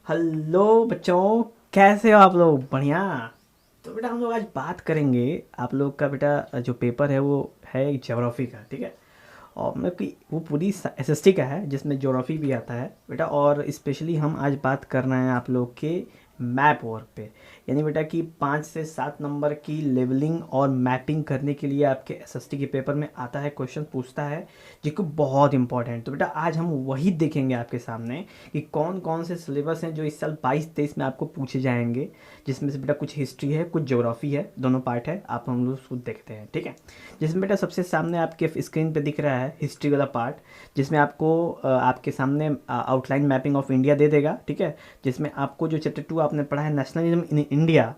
Hello बच्चों, कैसे हो आप लोग? बढ़िया। तो बेटा हम लोग आज बात करेंगे। आप लोग का बेटा जो पेपर है वो है ज्योग्राफी का, ठीक है। और मतलब कि वो पूरी एसएसटी का है जिसमें ज्योग्राफी भी आता है बेटा। और स्पेशली हम आज बात कर रहे हैं आप लोग के मैप वर्क पे। यानी बेटा कि 5 से 7 नंबर की लेवलिंग और मैपिंग करने के लिए आपके एसएसटी के पेपर में आता है, क्वेश्चन पूछता है, जिसको बहुत इंपॉर्टेंट। तो बेटा आज हम वही देखेंगे आपके सामने कि कौन कौन से सिलेबस हैं जो इस साल 22-23 में आपको पूछे जाएंगे। जिसमें से बेटा कुछ हिस्ट्री है, कुछ ज्योग्राफी है, दोनों पार्ट है। आप हम लोग उसको देखते हैं, ठीक है। जिसमें बेटा सबसे सामने आपके स्क्रीन पे दिख रहा है हिस्ट्री वाला पार्ट, जिसमें आपको आपके सामने आउटलाइन मैपिंग ऑफ इंडिया दे देगा, ठीक है। जिसमें आपको जो चैप्टर 2 आपने पढ़ा है नेशनलिज्म इन इंडिया,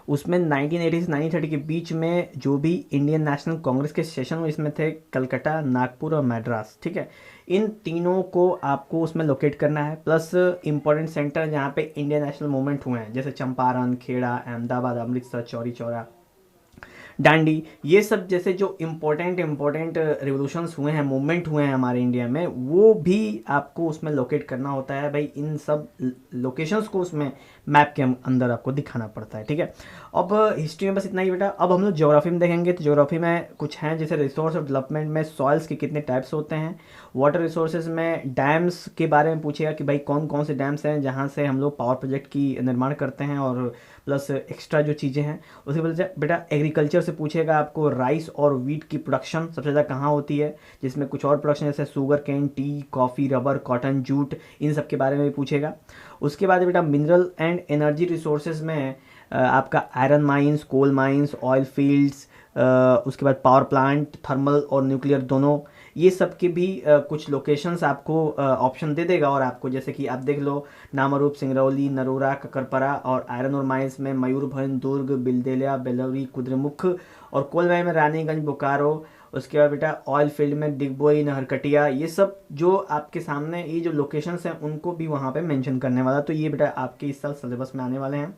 उसमें 1980 से 1930 के बीच में जो भी इंडियन नेशनल कांग्रेस के सेशन हुए इसमें थे कलकत्ता, नागपुर और मद्रास, ठीक है। इन तीनों को आपको उसमें लोकेट करना है। प्लस इंपॉर्टेंट सेंटर जहाँ पे इंडियन नेशनल मूवमेंट हुए हैं, जैसे चंपारण, खेड़ा, अहमदाबाद, अमृतसर, चौरी चौरा, डांडी, ये सब जैसे जो इम्पोर्टेंट रिवोल्यूशंस हुए हैं, मूवमेंट हुए हैं हमारे इंडिया में, वो भी आपको उसमें लोकेट करना होता है भाई। इन सब लोकेशंस को उसमें मैप के अंदर आपको दिखाना पड़ता है, ठीक है। अब हिस्ट्री में बस इतना ही बेटा। अब हम लोग ज्योग्राफी में देखेंगे। तो ज्योग्राफी में कुछ हैं, जैसे रिसोर्स और डेवलपमेंट में सॉइल्स के कितने टाइप्स होते हैं। वाटर रिसोर्सेज में डैम्स के बारे में पूछेगा कि भाई कौन कौन से डैम्स हैं जहाँ से हम लोग पावर प्रोजेक्ट की निर्माण करते हैं, और प्लस एक्स्ट्रा जो चीज़ें हैं। उसके बाद से बेटा एग्रीकल्चर से पूछेगा आपको राइस और वीट की प्रोडक्शन सबसे ज़्यादा कहाँ होती है, जिसमें कुछ और प्रोडक्शन जैसे sugar cane, tea, coffee, rubber, cotton, jute, इन सब के बारे में भी पूछेगा। उसके बाद बेटा मिनरल एंड एनर्जी रिसोर्सेज में आपका iron mines, coal mines, oil fields, उसके बाद पावर प्लांट, थर्मल और न्यूक्लियर दोनों, ये सब के भी कुछ लोकेशंस आपको ऑप्शन दे देगा। और आपको जैसे कि आप देख लो, नामरूप, सिंगरौली, नरोरा, ककरपरा, और आयरन और माइंस में मयूरभंज, दुर्ग, बिलदेलिया, बेलौरी, कुद्रेमुख, और कोलवाई में रानीगंज, बोकारो। उसके बाद बेटा ऑयल फील्ड में डिगबोई, नहरकटिया, ये सब जो आपके सामने ये जो लोकेशंस हैं उनको भी वहाँ पे मेंशन करने वाला। तो ये बेटा आपके इस साल सिलेबस में आने वाले हैं।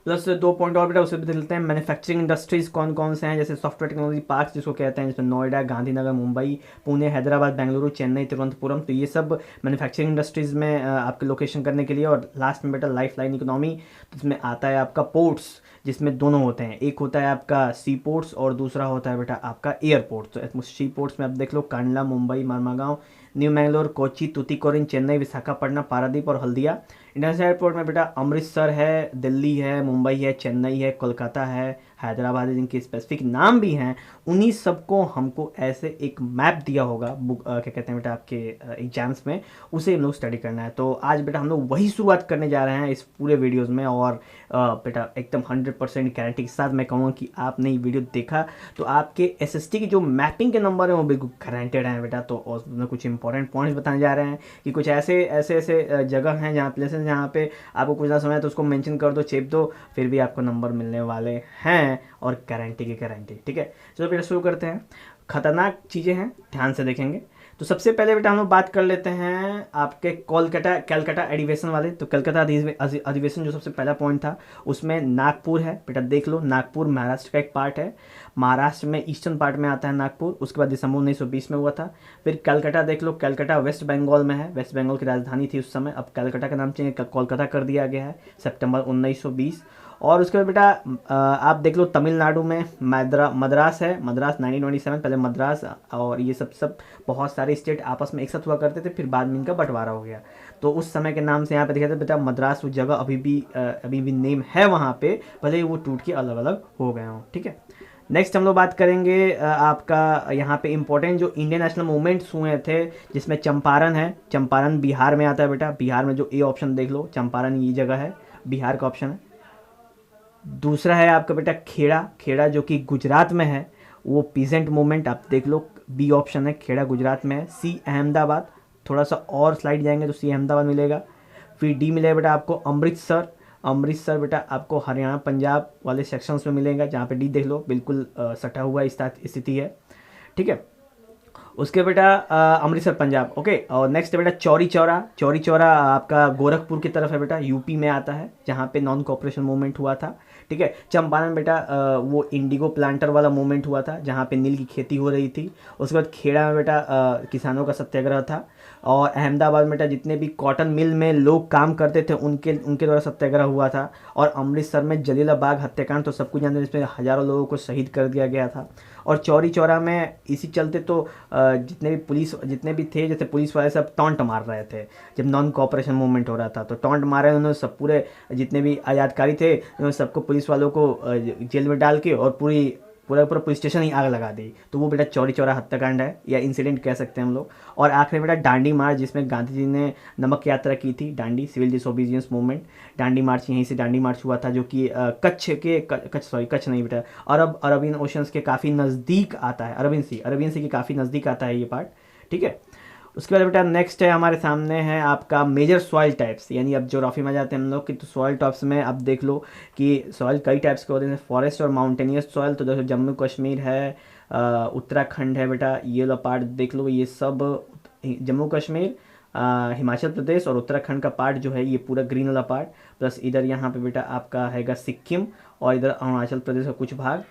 प्लस 2 पॉइंट और बेटा उसे भी देख लेते हैं। मैन्युफैक्चरिंग इंडस्ट्रीज कौन कौन से हैं, जैसे सॉफ्टवेयर टेक्नोलॉजी पार्क जिसको कहते हैं, जिसमें नोएडा, गांधीनगर, मुंबई, पुणे, हैदराबाद, बेंगलुरु, चेन्नई, तिरुवनंतपुरम। तो ये सब मैन्युफैक्चरिंग इंडस्ट्रीज में आपके लोकेशन करने के लिए। और लास्ट में बेटा लाइफ लाइन इकोनॉमी, तो इसमें आता है आपका पोर्ट्स, जिसमें दोनों होते हैं, एक होता है आपका सी पोर्ट्स और दूसरा होता है बेटा आपका एयरपोर्ट। तो सी पोर्ट्स में आप देख लो कांडला, मुंबई, मरमागांव, न्यू मैंगलोर, कोची, तुतीकोरिन, चेन्नई, विशाखापट्टनम, पारादीप और हल्दिया। इंटरनेशनल एयरपोर्ट में बेटा अमृतसर है, दिल्ली है, मुंबई है, चेन्नई है, कोलकाता है, हैदराबाद है, जिनके स्पेसिफिक नाम भी हैं। उन्हीं सबको हमको ऐसे एक मैप दिया होगा बुक, क्या कहते हैं बेटा, आपके एग्जाम्स में, उसे हम लोग स्टडी करना है। तो आज बेटा हम लोग वही शुरुआत करने जा रहे हैं इस पूरे वीडियोज़ में। और बेटा एकदम 100% गारंटी के साथ मैं कहूँगा कि आपने ये वीडियो देखा तो आपके एसएसटी की जो मैपिंग के नंबर हैं वो बिल्कुल गारंटेड हैं बेटा। तो उसमें कुछ इंपॉर्टेंट पॉइंट्स बताने जा रहे हैं कि कुछ ऐसे ऐसे ऐसे जगह हैं जहाँ प्लेसेस जहाँ पे आपको कुछ ना समझ आए तो उसको मेंशन कर दो, चेप दो, फिर भी आपको नंबर मिलने वाले हैं, और गारंटी की गारंटी, ठीक है। चलो बेटा शुरू करते हैं। खतरनाक चीज़ें हैं, ध्यान से देखेंगे। तो सबसे पहले बेटा हम लोग बात कर लेते हैं आपके कोलकाता कैलकाटा अधिवेशन वाले। तो कलकत्ता अधिवेशन जो सबसे पहला पॉइंट था, उसमें नागपुर है बेटा, देख लो नागपुर महाराष्ट्र का एक पार्ट है। महाराष्ट्र में ईस्टर्न पार्ट में आता है नागपुर। उसके बाद दिसंबर 1920 में हुआ था। फिर कलकत्ता देख लो, कलकत्ता वेस्ट बंगाल में है, वेस्ट बंगाल की राजधानी थी उस समय। अब कलकत्ता का नाम चेंज कोलकाता कर दिया गया है, सितंबर 1920। और उसके बाद बेटा आप देख लो तमिलनाडु में मद्रास है, मद्रास 1927, पहले मद्रास। और ये सब बहुत सारे स्टेट आपस में एक साथ हुआ करते थे, फिर बाद में इनका बंटवारा हो गया। तो उस समय के नाम से यहाँ पे देखा था बेटा मद्रास, वो जगह अभी भी नेम है वहाँ पे, भले ही वो टूट के अलग अलग हो गए हों, ठीक है। नेक्स्ट हम लोग बात करेंगे आपका यहाँ पे इंपॉर्टेंट जो इंडियन नेशनल मूवमेंट्स हुए थे, जिसमें चंपारण है। चंपारण बिहार में आता है बेटा, बिहार में जो ए ऑप्शन देख लो, चंपारण ये जगह है, बिहार का ऑप्शन है। दूसरा है आपका बेटा खेड़ा, खेड़ा जो कि गुजरात में है, वो पीजेंट मूवमेंट आप देख लो, बी ऑप्शन है, खेड़ा गुजरात में है। सी अहमदाबाद, थोड़ा सा और स्लाइड जाएंगे तो सी अहमदाबाद मिलेगा। फिर डी मिलेगा बेटा आपको अमृतसर, अमृतसर बेटा आपको हरियाणा पंजाब वाले सेक्शंस में मिलेगा, जहाँ पे डी देख लो बिल्कुल सटा हुआ स्थिति है, ठीक है। उसके बेटा अमृतसर पंजाब, ओके। और नेक्स्ट बेटा चौरी चौरा, चौरी चौरा आपका गोरखपुर की तरफ है बेटा, यूपी में आता है, जहाँ पे नॉन कॉपरेशन मूवमेंट हुआ था, ठीक है। चंपारण बेटा वो इंडिगो प्लांटर वाला मूवमेंट हुआ था, जहाँ पे नील की खेती हो रही थी। उसके बाद खेड़ा में बेटा किसानों का सत्याग्रह था। और अहमदाबाद में बेटा जितने भी कॉटन मिल में लोग काम करते थे उनके उनके द्वारा सत्याग्रह हुआ था। और अमृतसर में जलियांवाला बाग हत्याकांड तो सब कुछ जानते हैं, जिसमें हज़ारों लोगों को शहीद कर दिया गया था। और चौरी चौरा में इसी चलते तो जितने भी थे, जैसे पुलिस वाले सब टॉन्ट मार रहे थे जब नॉन कोऑपरेशन मूवमेंट हो रहा था, तो टॉन्ट मारे उन्होंने सब, पूरे जितने भी आज़ादकारी थे उन्होंने सबको, पुलिस वालों को जेल में डाल के और पूरा पुलिस स्टेशन ही आग लगा दी। तो वो बेटा चौरी चौरा हत्याकांड है या इंसिडेंट कह सकते हैं हम लोग। और आखिरी में बेटा दांडी मार्च, जिसमें गांधी जी ने नमक यात्रा की थी, Dandi civil disobedience movement. Dandi march, यहीं से दांडी मार्च हुआ था, जो कि कच्छ नहीं बेटा, अरबियन ओशंस के काफ़ी नज़दीक आता है, अरबियन सी के काफ़ी नज़दीक आता है ये पार्ट, ठीक है। उसके बाद बेटा नेक्स्ट है हमारे सामने है आपका मेजर सॉइल टाइप्स, यानी अब ज्योग्राफी में जाते हैं हम लोग कि तो सॉइल टाइप्स में अब देख लो कि सॉइल कई टाइप्स के होते हैं, फॉरेस्ट और माउंटेनियस सॉइल। तो जैसे जम्मू कश्मीर है, उत्तराखंड है बेटा, ये वाला पार्ट देख लो, ये सब जम्मू कश्मीर, हिमाचल प्रदेश और उत्तराखंड का पार्ट जो है ये पूरा ग्रीन वाला पार्ट, प्लस इधर यहाँ पे बेटा आपका हैगा सिक्किम और इधर अरुणाचल प्रदेश का कुछ भाग।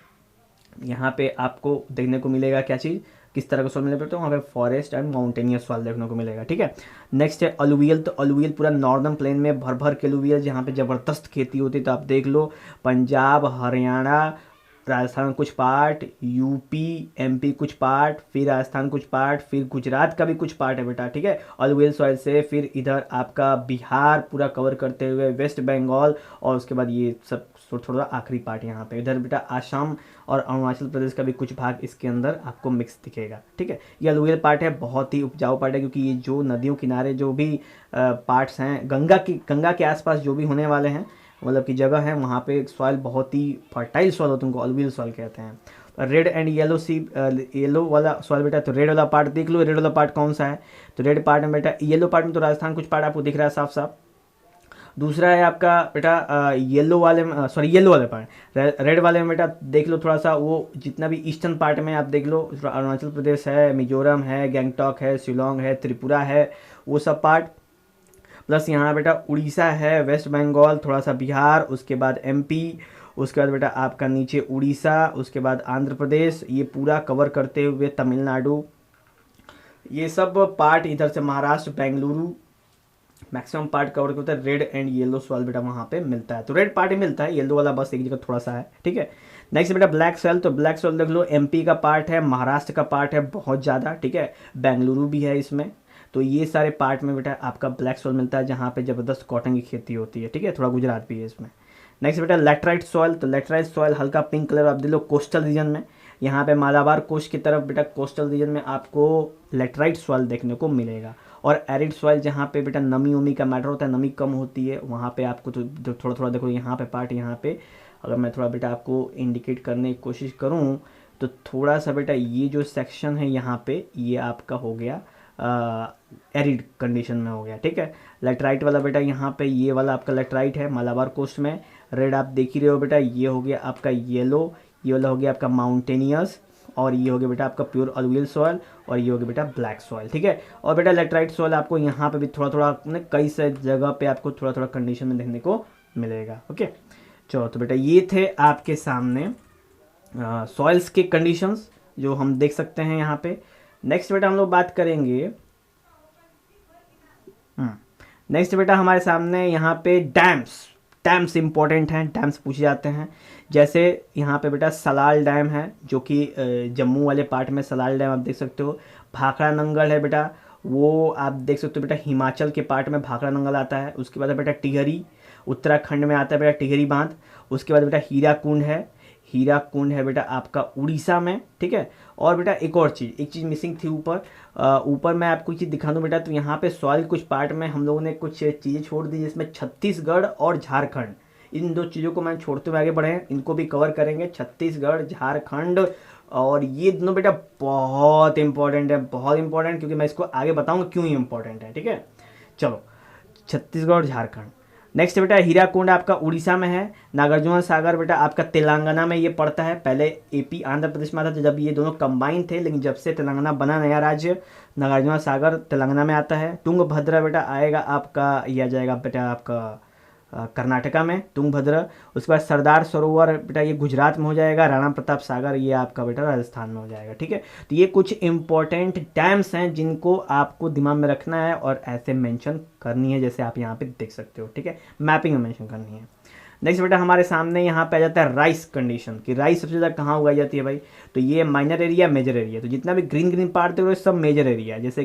यहाँ पे आपको देखने को मिलेगा क्या चीज़, किस तरह का सॉइल मिलेगा, तो वहाँ पे फॉरेस्ट एंड माउंटेनियस सॉइल देखने को मिलेगा, ठीक है। नेक्स्ट है अलुवियल। तो अलुवियल पूरा नॉर्दर्न प्लेन में भर भर के अलुवियल, जहाँ पे ज़बरदस्त खेती होती है। तो आप देख लो पंजाब, हरियाणा, राजस्थान कुछ पार्ट, यूपी एमपी कुछ पार्ट, फिर राजस्थान कुछ पार्ट, फिर गुजरात का भी कुछ पार्ट है बेटा, ठीक है, अलुवियल सॉइल से। फिर इधर आपका बिहार पूरा कवर करते हुए वेस्ट बंगाल, और उसके बाद ये सब थोड़ा आखिरी पार्ट यहाँ पे इधर बेटा आसाम और अरुणाचल प्रदेश का भी कुछ भाग इसके अंदर आपको मिक्स दिखेगा, ठीक है। ये अलुवियल पार्ट है, बहुत ही उपजाऊ पार्ट है, क्योंकि ये जो नदियों किनारे जो भी पार्ट्स हैं, गंगा के आसपास जो भी होने वाले हैं, मतलब की जगह है, वहाँ पे सॉइल बहुत ही फर्टाइल सॉइल होता है, उनको अलुवियल सॉइल कहते हैं। रेड एंड येलो येलो वाला सॉइल बेटा, तो रेड वाला पार्ट देख लो, रेड वाला पार्ट कौन सा है, तो रेड पार्ट में बेटा, येलो पार्ट में तो राजस्थान कुछ पार्ट आपको दिख रहा है साफ साफ। दूसरा है आपका बेटा येलो वाले पार्ट, रेड वाले में बेटा देख लो थोड़ा सा, वो जितना भी ईस्टर्न पार्ट में आप देख लो, अरुणाचल प्रदेश है, मिजोरम है, गैंगटॉक है, शिलोंग है, त्रिपुरा है, वो सब पार्ट। प्लस यहाँ बेटा उड़ीसा है, वेस्ट बंगाल, थोड़ा सा बिहार, उसके बाद एमपी, उसके बाद बेटा आपका नीचे उड़ीसा, उसके बाद आंध्र प्रदेश, ये पूरा कवर करते हुए तमिलनाडु, ये सब पार्ट इधर से Maharashtra, Bengaluru, maximum part cover करता है। रेड एंड येलो सॉइल बेटा वहाँ पे मिलता है, तो रेड पार्ट ही मिलता है, येलो वाला बस एक जगह थोड़ा सा है, ठीक है। नेक्स्ट बेटा ब्लैक सॉइल। तो ब्लैक सॉइल देख लो, एमपी का पार्ट है, महाराष्ट्र का पार्ट है बहुत ज़्यादा, ठीक है, बेंगलुरु भी है इसमें। तो ये सारे पार्ट में बेटा आपका ब्लैक सॉइल मिलता है, जहाँ पे ज़बरदस्त कॉटन की खेती होती है, ठीक है, थोड़ा गुजरात भी है इसमें। नेक्स्ट बेटा लैटराइट सॉइल। तो लैटराइट सॉइल हल्का पिंक कलर आप देख लो, कोस्टल रीजन में, यहाँ पे मालाबार कोस्ट की तरफ बेटा कोस्टल रीजन में आपको लैटराइट सॉइल देखने को मिलेगा। और एरिड सॉइल, जहाँ पे बेटा नमी उमी का मैटर होता है, नमी कम होती है, वहाँ पे आपको तो थोड़ा थोड़ा देखो, यहाँ पे पार्ट, यहाँ पे अगर मैं थोड़ा बेटा आपको इंडिकेट करने की कोशिश करूँ तो थोड़ा सा बेटा ये जो सेक्शन है यहाँ पे, ये आपका हो गया एरिड कंडीशन में हो गया, ठीक है। लेटराइट वाला बेटा यहाँ पे, ये वाला आपका लेटराइट है मालाबार कोस्ट में। रेड आप देख ही रहे हो बेटा, ये हो गया आपका येलो, ये वाला हो गया आपका माउंटेनियस, और ये हो गया बेटा आपका प्योर अलुवियल सॉइल, और ये हो गया बेटा ब्लैक सॉइल, ठीक है। और बेटा लेटराइट सॉइल आपको यहाँ पे भी थोड़ा थोड़ा कई से जगह पे आपको थोड़ा थोड़ा कंडीशन में देखने को मिलेगा, ओके। चलो तो बेटा ये थे आपके सामने सॉइल्स के कंडीशंस जो हम देख सकते हैं यहाँ पे। नेक्स्ट बेटा हम लोग बात करेंगे, नेक्स्ट बेटा हमारे सामने यहाँ पे डैम्स इंपॉर्टेंट हैं, डैम्स पूछे जाते हैं। जैसे यहाँ पे बेटा सलाल डैम है, जो कि जम्मू वाले पार्ट में सलाल डैम आप देख सकते हो। भाखड़ा नंगल है बेटा, वो आप देख सकते हो बेटा, हिमाचल के पार्ट में भाखड़ा नंगल आता है। उसके बाद बेटा टिहरी, उत्तराखंड में आता है बेटा टिहरी बांध। उसके बाद बेटा हीराकुंड है बेटा आपका उड़ीसा में, ठीक है। और बेटा एक चीज़ मिसिंग थी ऊपर मैं आपको चीज़ दिखा दूँ बेटा, तो यहाँ पे सॉइल कुछ पार्ट में हम लोगों ने कुछ चीज़ें छोड़ दी, जिसमें छत्तीसगढ़ और झारखंड, इन दो चीज़ों को मैंने छोड़ते हुए आगे बढ़े हैं, इनको भी कवर करेंगे, छत्तीसगढ़ झारखंड। और ये दोनों बेटा बहुत इंपॉर्टेंट है, बहुत इंपॉर्टेंट, क्योंकि मैं इसको आगे बताऊँगा क्यों इंपॉर्टेंट है, ठीक है। चलो छत्तीसगढ़ और झारखंड। नेक्स्ट बेटा हीराकुंड आपका उड़ीसा में है। नागार्जुन सागर बेटा आपका तेलंगाना में ये पड़ता है। पहले एपी आंध्र प्रदेश में आता था जब ये दोनों कंबाइन थे, लेकिन जब से तेलंगाना बना नया राज्य, नागार्जुन सागर तेलंगाना में आता है। तुंगभद्रा बेटा आएगा आपका, ये आ जाएगा बेटा आपका कर्नाटका में तुंगभद्र। उसके बाद सरदार सरोवर बेटा ये गुजरात में हो जाएगा। राणा प्रताप सागर ये आपका बेटा राजस्थान में हो जाएगा। ठीक है, तो ये कुछ इंपॉर्टेंट डैम्स हैं जिनको आपको दिमाग में रखना है और ऐसे मेंशन करनी है जैसे आप यहाँ पे देख सकते हो। ठीक है, मैपिंग में मेंशन करनी है। नेक्स्ट बेटा हमारे सामने यहाँ पे आ जाता है राइस कंडीशन कि राइस सबसे ज़्यादा कहाँ उगाई जाती है भाई। तो ये माइनर एरिया, मेजर एरिया, तो जितना भी ग्रीन ग्रीन पार्ट देख रहे हो सब मेजर एरिया है। जैसे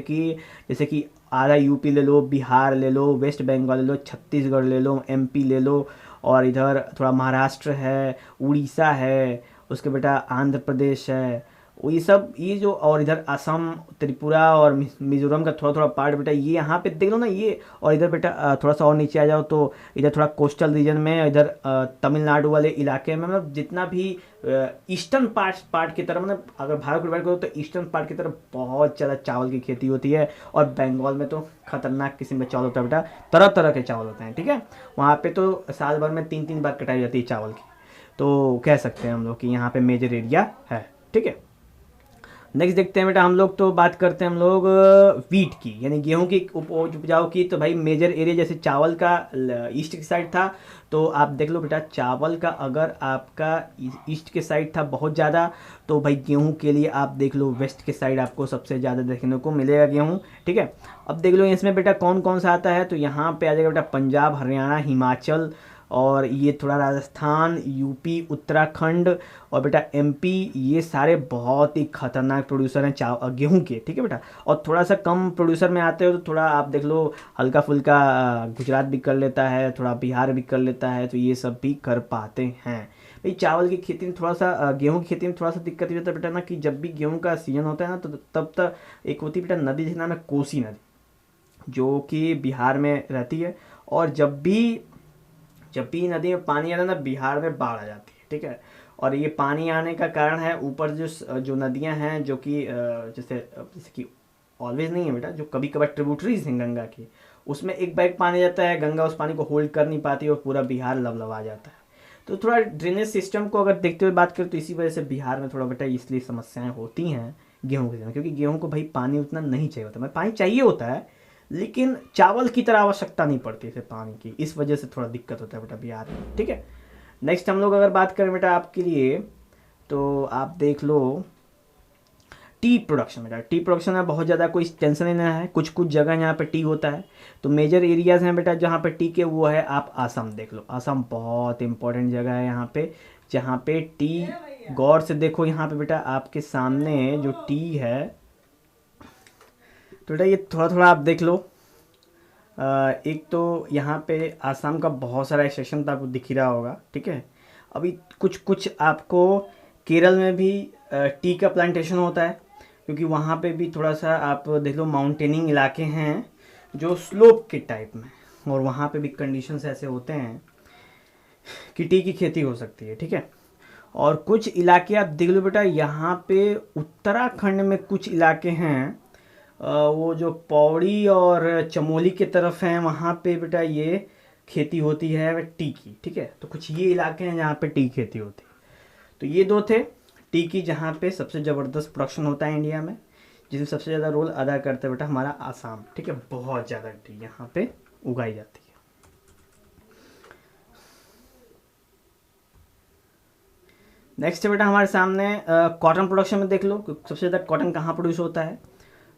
कि आधा यूपी ले लो, बिहार ले लो, वेस्ट बंगाल ले लो, छत्तीसगढ़ ले लो, एमपी ले लो, और इधर थोड़ा महाराष्ट्र है, उड़ीसा है, उसके बेटा आंध्र प्रदेश है, ये सब, ये जो, और इधर असम, त्रिपुरा और मिजोरम का थोड़ा थोड़ा पार्ट बेटा ये यहाँ पे देख लो ना ये। और इधर बेटा थोड़ा सा और नीचे आ जाओ तो इधर थोड़ा कोस्टल रीजन में, इधर तमिलनाडु वाले इलाके में, मतलब जितना भी ईस्टर्न पार्ट की तरफ, मतलब अगर भारत को डिवाइड करो तो ईस्टर्न पार्ट की तरफ बहुत ज़्यादा चावल की खेती होती है। और बंगाल में तो खतरनाक किस्म का चावल होता है बेटा, तरह तरह के चावल होते हैं। ठीक है, वहाँ पे तो साल भर में 3-3 बार कटाई जाती है चावल की। तो कह सकते हैं हम लोग कि यहाँ पे मेजर एरिया है। ठीक है, नेक्स्ट देखते हैं बेटा हम लोग, तो बात करते हैं हम लोग वीट की, यानी गेहूं की उपजाऊ की। तो भाई मेजर एरिया जैसे चावल का ईस्ट की साइड था, तो आप देख लो बेटा चावल का अगर आपका ईस्ट के साइड था बहुत ज़्यादा, तो भाई गेहूं के लिए आप देख लो वेस्ट के साइड आपको सबसे ज़्यादा देखने को मिलेगा गेहूं। ठीक है, अब देख लो इसमें बेटा कौन कौन सा आता है। तो यहाँ पे आ जाएगा बेटा पंजाब, हरियाणा, हिमाचल, और ये थोड़ा राजस्थान, यूपी, उत्तराखंड और बेटा एमपी, ये सारे बहुत ही खतरनाक प्रोड्यूसर हैं गेहूं के। ठीक है बेटा, और थोड़ा सा कम प्रोड्यूसर में आते हो तो थोड़ा आप देख लो हल्का फुल्का गुजरात भी कर लेता है, थोड़ा बिहार भी कर लेता है, तो ये सब भी कर पाते हैं। भाई चावल की खेती में थोड़ा सा गेहूं की खेती में थोड़ा सा दिक्कत ये होता है बेटा ना कि जब भी गेहूं का सीजन होता है ना तो तब तक एक होती है बेटा नदी जिसका नाम है कोसी नदी, जो कि बिहार में रहती है। और जब भी नदी में पानी आता है ना बिहार में बाढ़ आ जाती है। ठीक है, और ये पानी आने का कारण है ऊपर जो नदियां हैं जो कि जैसे कि ऑलवेज नहीं है बेटा, जो कभी कभार ट्रिब्यूटरीज हैं गंगा की, उसमें एक बैग पानी जाता है, गंगा उस पानी को होल्ड कर नहीं पाती और पूरा बिहार लबलबा जाता है। तो थोड़ा ड्रेनेज सिस्टम को अगर देखते हुए बात करें तो इसी वजह से बिहार में थोड़ा बेटा इसलिए समस्याएं होती हैं गेहूँ के समय, क्योंकि गेहूँ को भाई पानी उतना नहीं चाहिए होता, पानी चाहिए होता है लेकिन चावल की तरह आवश्यकता नहीं पड़ती इसे पानी की, इस वजह से थोड़ा दिक्कत होता है बेटा बिहार में। ठीक है, नेक्स्ट हम लोग अगर बात करें बेटा आपके लिए, तो आप देख लो टी प्रोडक्शन। बेटा टी प्रोडक्शन में बहुत ज़्यादा कोई टेंशन नहीं है, कुछ कुछ जगह यहाँ पे टी होता है। तो मेजर एरियाज हैं बेटा जहाँ पे टी के, वो है आप आसाम देख लो। आसाम बहुत इंपॉर्टेंट जगह है यहाँ पे, जहाँ पे टी, गौर से देखो यहाँ पे बेटा आपके सामने जो टी है, तो बेटा ये थोड़ा थोड़ा आप देख लो। एक तो यहाँ पे आसाम का बहुत सारा सेक्शन तो आपको दिख ही रहा होगा। ठीक है, अभी कुछ कुछ आपको केरल में भी टी का प्लांटेशन होता है, क्योंकि वहाँ पे भी थोड़ा सा आप देख लो माउंटेनिंग इलाके हैं जो स्लोप के टाइप में, और वहाँ पे भी कंडीशंस ऐसे होते हैं कि टी की खेती हो सकती है। ठीक है, और कुछ इलाके आप देख लो बेटा, यहाँ पे उत्तराखंड में कुछ इलाके हैं वो जो पौड़ी और चमोली के तरफ हैं, वहाँ पे बेटा ये खेती होती है टी की। ठीक है, तो कुछ ये इलाके हैं जहाँ पे टी खेती होती है। तो ये दो थे टी की, जहाँ पे सबसे ज़बरदस्त प्रोडक्शन होता है इंडिया में, जिसमें सबसे ज़्यादा रोल अदा करता है बेटा हमारा आसाम। ठीक है, बहुत ज़्यादा टी यहाँ पे उगाई जाती है। नेक्स्ट है बेटा हमारे सामने कॉटन प्रोडक्शन में देख लो सबसे ज़्यादा कॉटन कहाँ प्रोड्यूस होता है।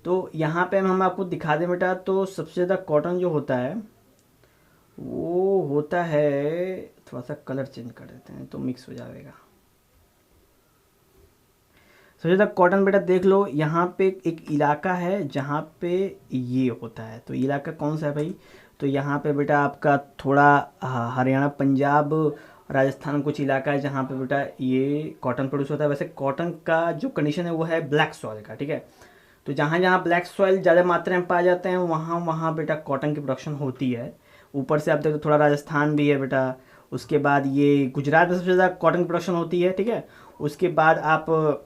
तो यहाँ पे हम आपको दिखा दें बेटा, तो सबसे ज़्यादा कॉटन जो होता है वो होता है, थोड़ा सा कलर चेंज कर देते हैं तो मिक्स हो जाएगा। सबसे ज़्यादा कॉटन बेटा देख लो यहाँ पे एक इलाका है जहाँ पे ये होता है। तो इलाका कौन सा है भाई, तो यहाँ पे बेटा आपका थोड़ा हरियाणा, पंजाब, राजस्थान कुछ इलाका है जहाँ पे बेटा ये कॉटन प्रोड्यूस होता है। वैसे कॉटन का जो कंडीशन है वो है ब्लैक सॉइल का। ठीक है, तो जहाँ जहाँ ब्लैक सॉइल ज़्यादा मात्रा में पाए जाते हैं वहाँ वहाँ बेटा कॉटन की प्रोडक्शन होती है। ऊपर से आप देखो थोड़ा राजस्थान भी है बेटा, उसके बाद ये गुजरात में सबसे ज़्यादा कॉटन की प्रोडक्शन होती है। ठीक है, उसके बाद आप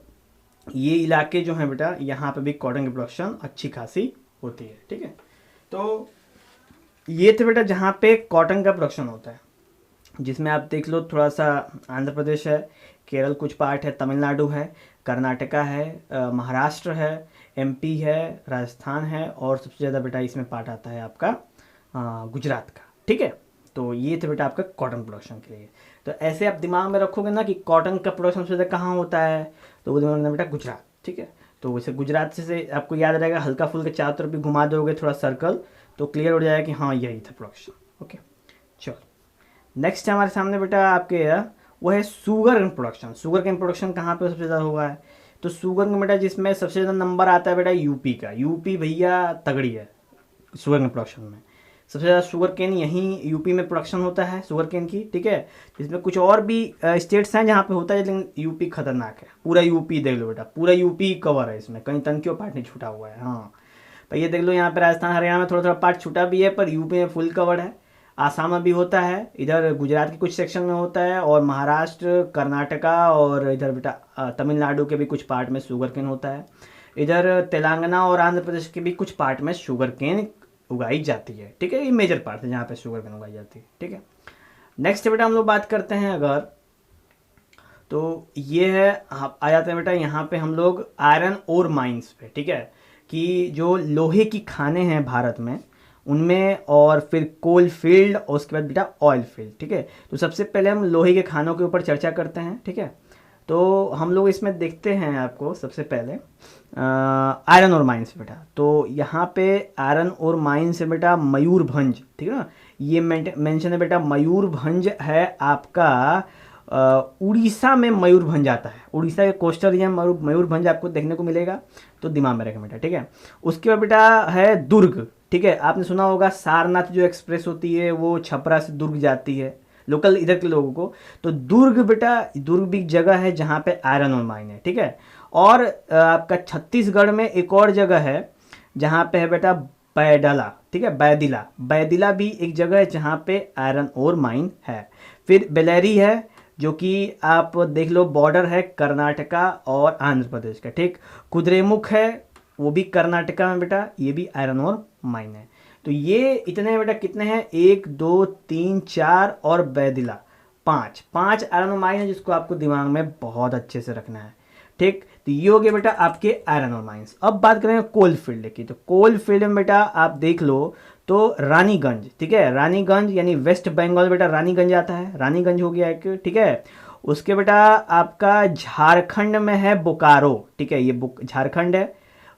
ये इलाके जो हैं बेटा यहाँ पे भी कॉटन की प्रोडक्शन अच्छी खासी होती है। ठीक है, तो ये थे बेटा जहाँ पे कॉटन का प्रोडक्शन होता है, जिसमें आप देख लो थोड़ा सा आंध्र प्रदेश है, केरल कुछ पार्ट है, तमिलनाडु है, कर्नाटका है, महाराष्ट्र है, एमपी है, राजस्थान है, और सबसे ज़्यादा बेटा इसमें पार्ट आता है आपका गुजरात का। ठीक है, तो ये थे बेटा आपका कॉटन प्रोडक्शन के लिए। तो ऐसे आप दिमाग में रखोगे ना कि कॉटन का प्रोडक्शन सबसे ज़्यादा कहाँ होता है, तो वो दिमाग में बेटा गुजरात, ठीक है। तो वैसे गुजरात से आपको याद रहेगा, हल्का फुल्का चारों तरफ भी घुमा दोगे थोड़ा सर्कल, तो क्लियर हो जाएगा कि हाँ यही था प्रोडक्शन। ओके चलो, नेक्स्ट हमारे सामने बेटा आपके वो है sugar cane production. Sugar cane production कहाँ पे सबसे ज़्यादा हुआ है, तो शुगर केन बेटा जिसमें सबसे ज़्यादा नंबर आता है बेटा यूपी का। यूपी भैया तगड़ी है शुगर केन प्रोडक्शन में, सबसे ज़्यादा शुगर केन यहीं यूपी में प्रोडक्शन होता है शुगर केन की, ठीक है। इसमें कुछ और भी स्टेट्स हैं जहाँ पे होता है, लेकिन यूपी खतरनाक है। पूरा यूपी देख लो बेटा, पूरा यूपी कवर है इसमें, कहीं तनकियों पार्ट नहीं छूटा हुआ है। हाँ भाई ये देख लो, यहाँ पे राजस्थान हरियाणा में थोड़ा थोड़ा पार्ट छूटा भी है, पर यूपी में फुल कवर्ड है। आसाम में भी होता है, इधर गुजरात के कुछ सेक्शन में होता है, और महाराष्ट्र, कर्नाटका और इधर बेटा तमिलनाडु के भी कुछ पार्ट में शुगर केन होता है। इधर तेलंगाना और आंध्र प्रदेश के भी कुछ पार्ट में शुगर केन उगाई जाती है, ठीक है। ये मेजर पार्ट है जहाँ पे शुगर केन उगाई जाती है, ठीक है। नेक्स्ट बेटा हम लोग बात करते हैं अगर, तो ये है आ जाते हैं बेटा यहाँ पे हम लोग आयरन और माइंस पे, ठीक है, कि जो लोहे की खाने हैं भारत में उनमें, और फिर कोल फील्ड, और उसके बाद बेटा ऑयल फील्ड, ठीक है। तो सबसे पहले हम लोहे के खानों के ऊपर चर्चा करते हैं, ठीक है। तो हम लोग इसमें देखते हैं आपको सबसे पहले आयरन और माइंस बेटा। तो यहाँ पे आयरन और माइंस है बेटा मयूरभंज, ठीक है ना, ये मेंशन है बेटा। मयूरभंज है आपका उड़ीसा में, मयूरभंज आता है उड़ीसा के कोस्टल रीजन, मयूरभंज आपको देखने को मिलेगा, तो दिमाग में रखें बेटा, ठीक है। उसके बाद बेटा है दुर्ग, ठीक है। आपने सुना होगा सारनाथ जो एक्सप्रेस होती है वो छपरा से दुर्ग जाती है, लोकल इधर के लोगों को। तो दुर्ग बेटा, दुर्ग भी जगह है जहाँ पे आयरन और माइन है, ठीक है। और आपका छत्तीसगढ़ में एक और जगह है जहाँ पे है बेटा बैडला, ठीक है, बैदिला। बैदिला भी एक जगह है जहाँ पे आयरन और माइन है। फिर बेलेरी है जो कि आप देख लो बॉर्डर है कर्नाटका और आंध्र प्रदेश का, ठीक। कुद्रेमुख है वो भी कर्नाटका में बेटा, ये भी आयरन और माइन है। तो ये इतने बेटा कितने हैं, 1 2 3 4 और बैदिला 5 आयरन और माइन है, जिसको आपको दिमाग में बहुत अच्छे से रखना है, ठीक। तो ये हो गए बेटा आपके आयरन और माइंस। अब बात करेंगे कोल फील्ड की, तो कोल फील्ड में बेटा आप देख लो तो रानीगंज, ठीक है, रानीगंज यानी वेस्ट बंगाल बेटा, रानीगंज आता है, रानीगंज हो गया एक, ठीक है। उसके बेटा आपका झारखंड में है बोकारो, ठीक है, ये झारखंड है,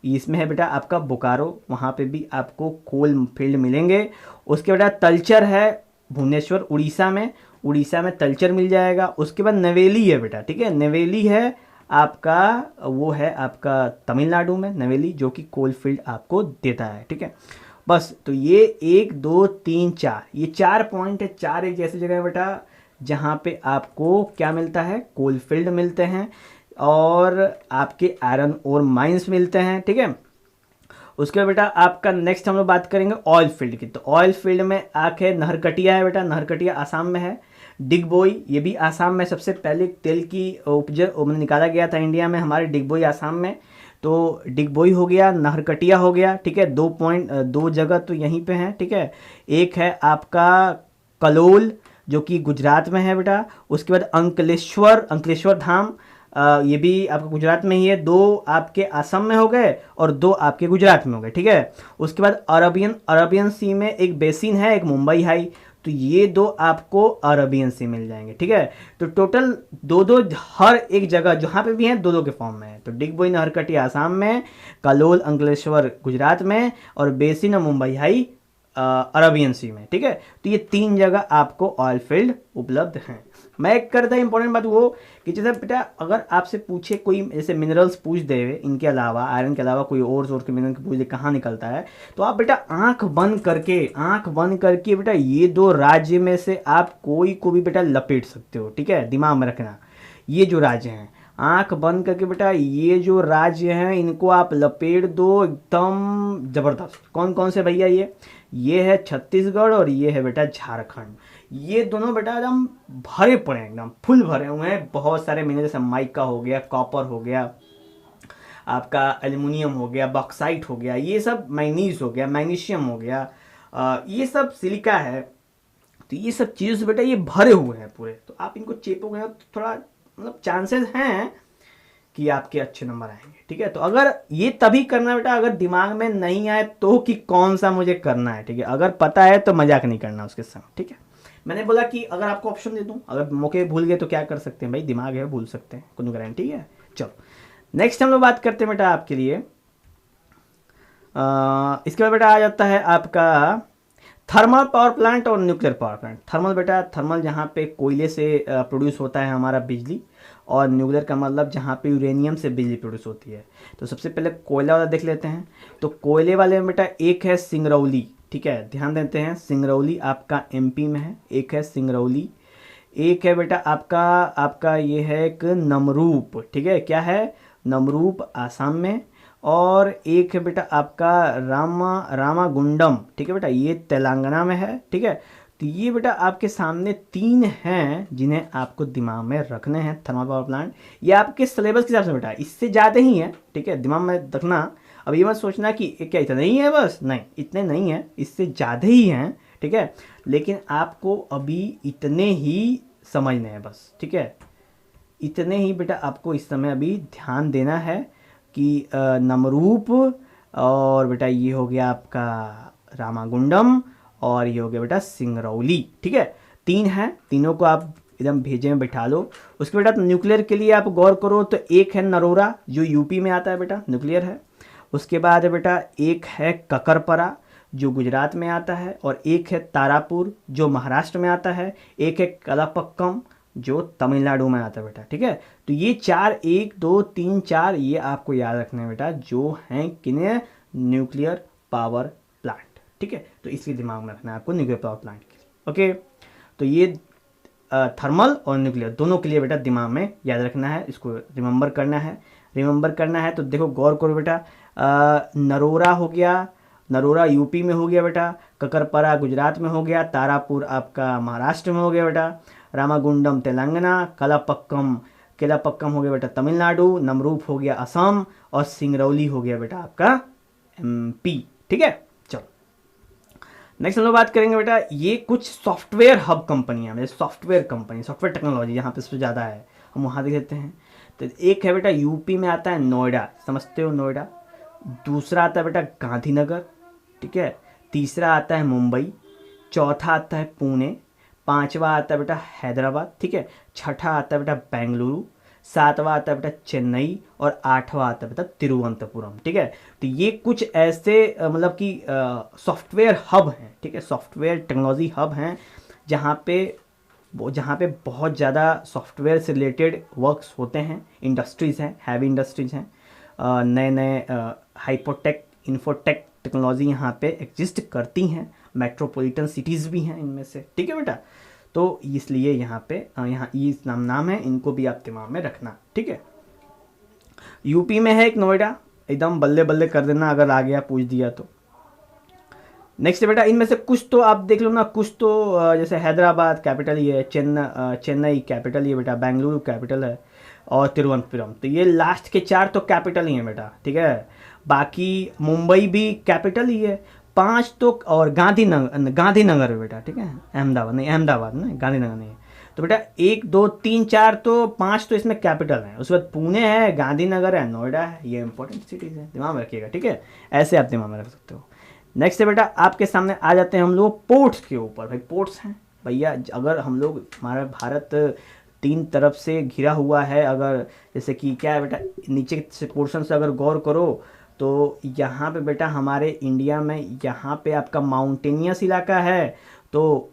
इसमें है बेटा आपका बोकारो, वहाँ पे भी आपको कोल फील्ड मिलेंगे। उसके बेटा तलचर है भुवनेश्वर उड़ीसा में, उड़ीसा में तलचर मिल जाएगा। उसके बाद नवेली है बेटा, ठीक है, नवेली है आपका, वो है आपका तमिलनाडु में नवेली, जो कि कोल फील्ड आपको देता है, ठीक है। बस तो ये 1 2 3 4 ये 4 पॉइंट है, 4 एक जैसी जगह है बेटा जहाँ पे आपको क्या मिलता है, कोल फील्ड मिलते हैं और आपके आयरन और माइंस मिलते हैं, ठीक है। उसके बाद बेटा आपका नेक्स्ट हम लोग बात करेंगे ऑयल फील्ड की। तो ऑयल फील्ड में आके नहरकटिया है बेटा, नहरकटिया आसाम में है। डिगबोई ये भी आसाम में सबसे पहले तेल की उपज निकाला गया था इंडिया में, हमारे डिगबोई आसाम में। तो डिगबोई हो गया, नहरकटिया हो गया, ठीक है। 2 जगह तो यहीं पे हैं, ठीक है। एक है आपका कलोल जो कि गुजरात में है बेटा। उसके बाद अंकलेश्वर धाम, ये भी आपका गुजरात में ही है। 2 आपके असम में हो गए और 2 आपके गुजरात में हो गए, ठीक है। उसके बाद अरबियन सी में एक बेसिन है, एक मुंबई हाई, तो ये 2 आपको अरबियन सी मिल जाएंगे, ठीक है। तो टोटल 2 हर एक जगह जहाँ पे भी हैं 2 के फॉर्म में है। तो डिगबोई नहरकटिया आसाम में, कलोल अंकलेश्वर गुजरात में, और बेसिन और मुंबई हाई अरबियन सी में, ठीक है। तो ये 3 जगह आपको ऑयल फील्ड उपलब्ध हैं। मैं एक करता इंपॉर्टेंट बात वो कि जैसे बेटा अगर आपसे पूछे कोई जैसे मिनरल्स पूछ दे, इनके अलावा आयरन के अलावा कोई और सोर्स के मिनरल पूछ दे कहाँ निकलता है, तो आप बेटा आंख बंद करके बेटा ये 2 राज्य में से आप कोई को भी बेटा लपेट सकते हो, ठीक है। दिमाग में रखना, ये जो राज्य हैं आंख बंद करके बेटा ये जो राज्य हैं इनको आप लपेट दो एकदम जबरदस्त। कौन कौन से भैया, ये है छत्तीसगढ़ और ये है बेटा झारखंड। ये दोनों बेटा एकदम भरे पड़े हैं, एकदम फुल भरे हुए हैं। बहुत सारे मिनरल जैसे माइका हो गया, कॉपर हो गया, आपका एल्युमिनियम हो गया, बॉक्साइट हो गया, ये सब मैग्नीज हो गया, मैग्नीशियम हो गया, ये सब सिलिका है। तो ये सब चीज़ों से बेटा ये भरे हुए हैं पूरे। तो आप इनको चेपोगे ना तो थोड़ा मतलब चांसेस हैं कि आपके अच्छे नंबर आएंगे, ठीक है। तो अगर ये तभी करना बेटा अगर दिमाग में नहीं आए तो कि कौन सा मुझे करना है, ठीक है। अगर पता है तो मजाक नहीं करना उसके संग, ठीक है। मैंने बोला कि अगर आपको ऑप्शन दे दूं, अगर मौके भूल गए तो क्या कर सकते हैं भाई, दिमाग है भूल सकते हैं, कोई गारंटी है। चलो नेक्स्ट हम लोग बात करते हैं बेटा आपके लिए, इसके बाद बेटा आ जाता है आपका थर्मल पावर प्लांट और न्यूक्लियर पावर प्लांट। थर्मल बेटा, थर्मल जहाँ पे कोयले से प्रोड्यूस होता है हमारा बिजली, और न्यूक्लियर का मतलब जहाँ पे यूरेनियम से बिजली प्रोड्यूस होती है। तो सबसे पहले कोयला वाला देख लेते हैं। तो कोयले वाले में बेटा एक है सिंगरौली, ठीक है, ध्यान देते हैं, सिंगरौली आपका एमपी में है, एक है सिंगरौली। एक है बेटा आपका आपका ये है एक नमरूप, ठीक है, क्या है, नमरूप आसाम में। और एक है बेटा आपका रामागुंडम, ठीक है बेटा, ये तेलंगाना में है, ठीक है। तो ये बेटा आपके सामने 3 हैं जिन्हें आपको दिमाग में रखने हैं थर्मल पावर प्लांट। ये आपके सिलेबस के हिसाब से बेटा इससे ज़्यादा ही है, ठीक है, दिमाग में रखना। अब ये मत सोचना कि क्या इतना ही है, बस नहीं, इतने नहीं है, इससे ज़्यादा ही हैं, ठीक है। लेकिन आपको अभी इतने ही समझने हैं बस, ठीक है, इतने ही बेटा आपको इस समय अभी ध्यान देना है कि नमरूप, और बेटा ये हो गया आपका रामागुंडम, और ये हो गया बेटा सिंगरौली, ठीक है। 3 हैं, तीनों को आप एकदम भेजे में बैठा लो। उसके बेटा न्यूक्लियर के लिए आप गौर करो तो एक है नरोरा जो यूपी में आता है बेटा, न्यूक्लियर है। उसके बाद है बेटा एक है ककरपरा जो गुजरात में आता है, और एक है तारापुर जो महाराष्ट्र में आता है, एक है कलापक्कम जो तमिलनाडु में आता है बेटा, ठीक है। तो ये 4, 1 2 3 4 ये आपको याद रखना है बेटा, जो हैं किन्हें, न्यूक्लियर पावर प्लांट, ठीक है। तो इसलिए दिमाग में रखना है आपको न्यूक्लियर पावर प्लांट के लिए, ओके। तो ये थर्मल और न्यूक्लियर दोनों के लिए बेटा दिमाग में याद रखना है, इसको रिमेंबर करना है, रिमेंबर करना है। तो देखो गौर करो बेटा, नरोरा हो गया, नरोरा यूपी में हो गया बेटा, ककरपरा गुजरात में हो गया, तारापुर आपका महाराष्ट्र में हो गया बेटा, रामागुंडम तेलंगाना, केलापक्कम हो गया बेटा तमिलनाडु, नमरूप हो गया असम, और सिंगरौली हो गया बेटा आपका एमपी, ठीक है। चलो नेक्स्ट हम लोग बात करेंगे बेटा, ये कुछ सॉफ्टवेयर हब कंपनियां, जैसे सॉफ्टवेयर कंपनी, सॉफ्टवेयर टेक्नोलॉजी जहाँ पे सबसे ज़्यादा है, हम वहाँ देख लेते हैं। तो एक है बेटा यूपी में आता है नोएडा, समझते हो नोएडा। दूसरा आता है बेटा गांधीनगर, ठीक है। तीसरा आता है मुंबई, चौथा आता है पुणे, पांचवा आता है बेटा हैदराबाद, ठीक है। छठा आता है बेटा बेंगलुरु, सातवां आता है बेटा चेन्नई, और आठवां आता है बेटा तिरुवनंतपुरम, ठीक है। तो ये कुछ ऐसे मतलब कि सॉफ्टवेयर हब हैं, ठीक है, सॉफ्टवेयर टेक्नोलॉजी हब हैं जहाँ पे बहुत ज़्यादा सॉफ्टवेयर से रिलेटेड वर्क्स होते हैं, इंडस्ट्रीज़ हैं, हैवी इंडस्ट्रीज़ हैं, नए नए हाइपोटेक इंफोटेक टेक्नोलॉजी यहाँ पे एग्जिस्ट करती हैं, मेट्रोपॉलिटन सिटीज़ भी हैं इनमें से, ठीक है बेटा। तो इसलिए यहाँ पे यहाँ ये नाम है, इनको भी आप दिमाग में रखना, ठीक है। यूपी में है एक नोएडा, एकदम बल्ले बल्ले कर देना अगर आ गया पूछ दिया तो। नेक्स्ट बेटा इनमें से कुछ तो आप देख लो ना, कुछ तो जैसे हैदराबाद कैपिटल ही है, चेन्नई कैपिटल ही है बेटा, बेंगलुरु कैपिटल है, और तिरुवनंतपुरम। तो ये लास्ट के 4 तो कैपिटल ही हैं बेटा, ठीक है। बाकी मुंबई भी कैपिटल ही है, 5 तो, और गांधीनगर है बेटा, ठीक है, अहमदाबाद नहीं, गांधीनगर नहीं है। तो बेटा 1 2 3 4 तो 5 तो इसमें कैपिटल है, उसके बाद पुणे है, गांधीनगर है, नोएडा है, ये इंपॉर्टेंट सिटीज़ है, दिमाग में रखिएगा, ठीक है, ऐसे आप दिमाग में रख सकते हो। नेक्स्ट है बेटा आपके सामने आ जाते हैं हम लोग पोर्ट्स के ऊपर। भाई पोर्ट्स हैं भैया, अगर हम लोग, हमारा भारत 3 तरफ से घिरा हुआ है, अगर जैसे कि क्या है बेटा, नीचे से पोर्शन से अगर गौर करो तो यहाँ पे बेटा हमारे इंडिया में यहाँ पे आपका माउंटेनियस इलाका है, तो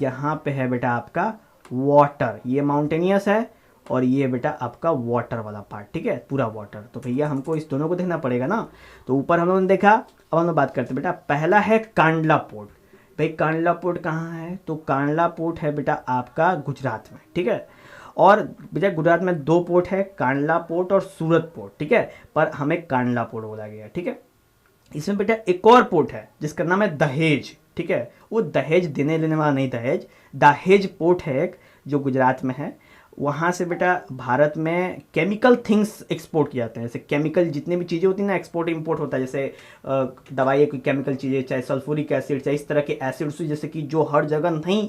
यहाँ पे है बेटा आपका वाटर, ये माउंटेनियस है, और ये बेटा आपका वाटर वाला पार्ट, ठीक है, पूरा वाटर। तो भैया हमको इस दोनों को देखना पड़ेगा ना। तो ऊपर हम लोगों ने देखा, अब हम लोग बात करते हैं बेटा, पहला है कांडला पोर्ट। भाई कांडला पोर्ट कहाँ है, तो कांडला पोर्ट है बेटा आपका गुजरात में, ठीक है। और बेटा गुजरात में 2 पोर्ट है, कांडला पोर्ट और सूरत पोर्ट, ठीक है, पर हमें कांडला पोर्ट बोला गया, ठीक है। इसमें बेटा एक और पोर्ट है जिसका नाम है दहेज, ठीक है, वो दहेज देने लेने वाला नहीं, दहेज पोर्ट है एक जो गुजरात में है। वहाँ से बेटा भारत में केमिकल थिंग्स एक्सपोर्ट किए जाते हैं, जैसे केमिकल जितनी भी चीज़ें होती हैं ना, एक्सपोर्ट इंपोर्ट होता है, जैसे दवाई कोई केमिकल चीज़ें, चाहे सल्फ्यूरिक एसिड, चाहे इस तरह के एसिड्स, जैसे कि जो हर जगह नहीं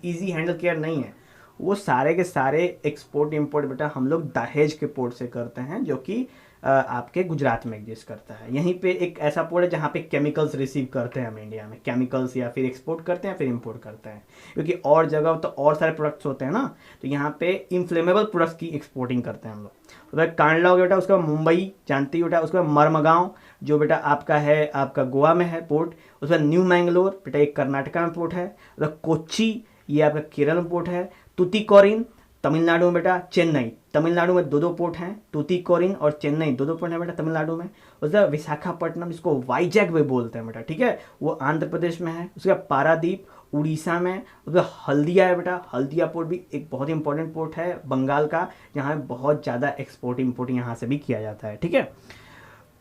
ईजी हैंडल केयर नहीं है, वो सारे के सारे एक्सपोर्ट इंपोर्ट बेटा हम लोग दहेज के पोर्ट से करते हैं, जो कि आपके गुजरात में एग्जिस्ट करता है। यहीं पे एक ऐसा पोर्ट है जहाँ पे केमिकल्स रिसीव करते हैं हम इंडिया में, केमिकल्स या फिर एक्सपोर्ट करते हैं फिर इंपोर्ट करते हैं, क्योंकि और जगह तो और सारे प्रोडक्ट्स होते हैं ना, तो यहाँ पे इन्फ्लेमेबल प्रोडक्ट्स की एक्सपोर्टिंग करते हैं हम लोग। तो कांडला हो गया बेटा, उसका मुंबई जानती हो बेटा, उसका मरमगांव जो बेटा आपका है, आपका गोवा में है पोर्ट, उसका न्यू मैंगलोर बेटा एक कर्नाटका में पोर्ट है, कोच्चि ये आपका केरल में पोर्ट है, तुतीकोरिन तमिलनाडु में बेटा, चेन्नई तमिलनाडु में दो पोर्ट हैं, तुतीकोरिन और चेन्नई दो पोर्ट हैं बेटा तमिलनाडु में। उसका विशाखापट्टनम जिसको वाईजैग भी बोलते हैं बेटा, ठीक है, वो आंध्र प्रदेश में है। उसका पारादीप उड़ीसा में। उसका हल्दिया है बेटा, हल्दिया पोर्ट भी एक बहुत ही इंपॉर्टेंट पोर्ट है बंगाल का, जहाँ बहुत ज़्यादा एक्सपोर्ट इम्पोर्ट यहाँ से भी किया जाता है, ठीक है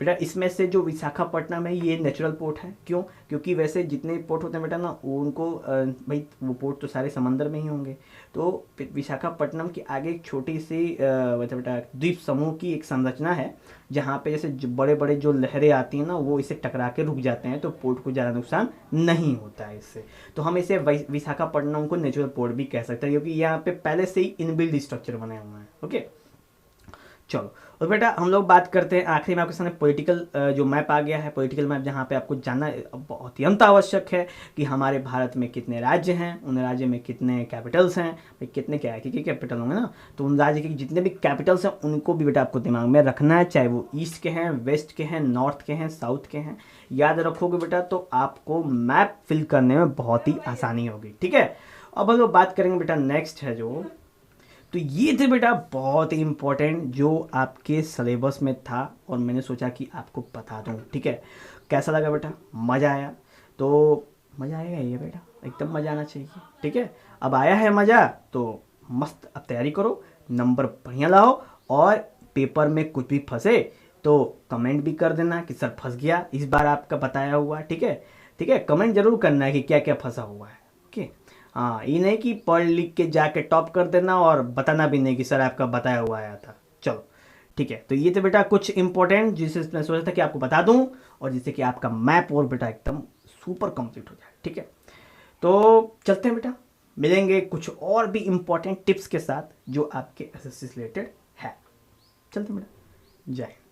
बेटा। इसमें से जो विशाखापट्टनम है ये नेचुरल पोर्ट है, क्यों? क्योंकि वैसे जितने पोर्ट होते हैं बेटा ना, वो उनको भाई वो पोर्ट तो सारे समंदर में ही होंगे, तो विशाखापट्टनम के आगे एक छोटी सी मतलब बेटा द्वीप समूह की एक संरचना है, जहाँ पे जैसे बड़े बड़े जो लहरें आती हैं ना, वो इसे टकरा के रुक जाते हैं, तो पोर्ट को ज़्यादा नुकसान नहीं होता है इससे। तो हम इसे विशाखापट्टनम को नेचुरल पोर्ट भी कह सकते हैं, क्योंकि यहाँ पे पहले से ही इनबिल्ड स्ट्रक्चर बने हुए हैं। ओके चलो, और बेटा हम लोग बात करते हैं आखिरी में आपके सामने पॉलिटिकल जो मैप आ गया है, पॉलिटिकल मैप, जहाँ पे आपको जानना बहुत ही अंत आवश्यक है कि हमारे भारत में कितने राज्य हैं, उन राज्य में कितने कैपिटल्स हैं, भाई कितने क्या है कि कैपिटल होंगे ना, तो उन राज्य के जितने भी कैपिटल्स हैं उनको भी बेटा आपको दिमाग में रखना है, चाहे वो ईस्ट के हैं, वेस्ट के हैं, नॉर्थ के हैं, साउथ के हैं, याद रखोगे बेटा तो आपको मैप फिल करने में बहुत ही आसानी होगी, ठीक है। अब हम लोग बात करेंगे बेटा नेक्स्ट है जो, तो ये थे बेटा बहुत ही इंपॉर्टेंट जो आपके सिलेबस में था और मैंने सोचा कि आपको बता दूं, ठीक है। कैसा लगा बेटा? मज़ा आया? तो मज़ा आएगा ये बेटा, एकदम मज़ा आना चाहिए, ठीक है। अब आया है मज़ा तो मस्त अब तैयारी करो, नंबर बढ़िया लाओ, और पेपर में कुछ भी फंसे तो कमेंट भी कर देना कि सर फंस गया इस बार आपका बताया हुआ, ठीक है, ठीक है। कमेंट जरूर करना है कि क्या क्या फंसा हुआ है, ओके। हाँ, ये नहीं कि पढ़ लिख के जाके टॉप कर देना और बताना भी नहीं कि सर आपका बताया हुआ आया था। चलो ठीक है, तो ये तो बेटा कुछ इंपॉर्टेंट जिसे मैं सोचा था कि आपको बता दूं, और जिससे कि आपका मैप और बेटा एकदम सुपर कंप्लीट हो जाए, ठीक है। तो चलते हैं बेटा, मिलेंगे कुछ और भी इंपॉर्टेंट टिप्स के साथ जो आपके एसएससी से रिलेटेड है। चलते हैं बेटा, जय हिंद।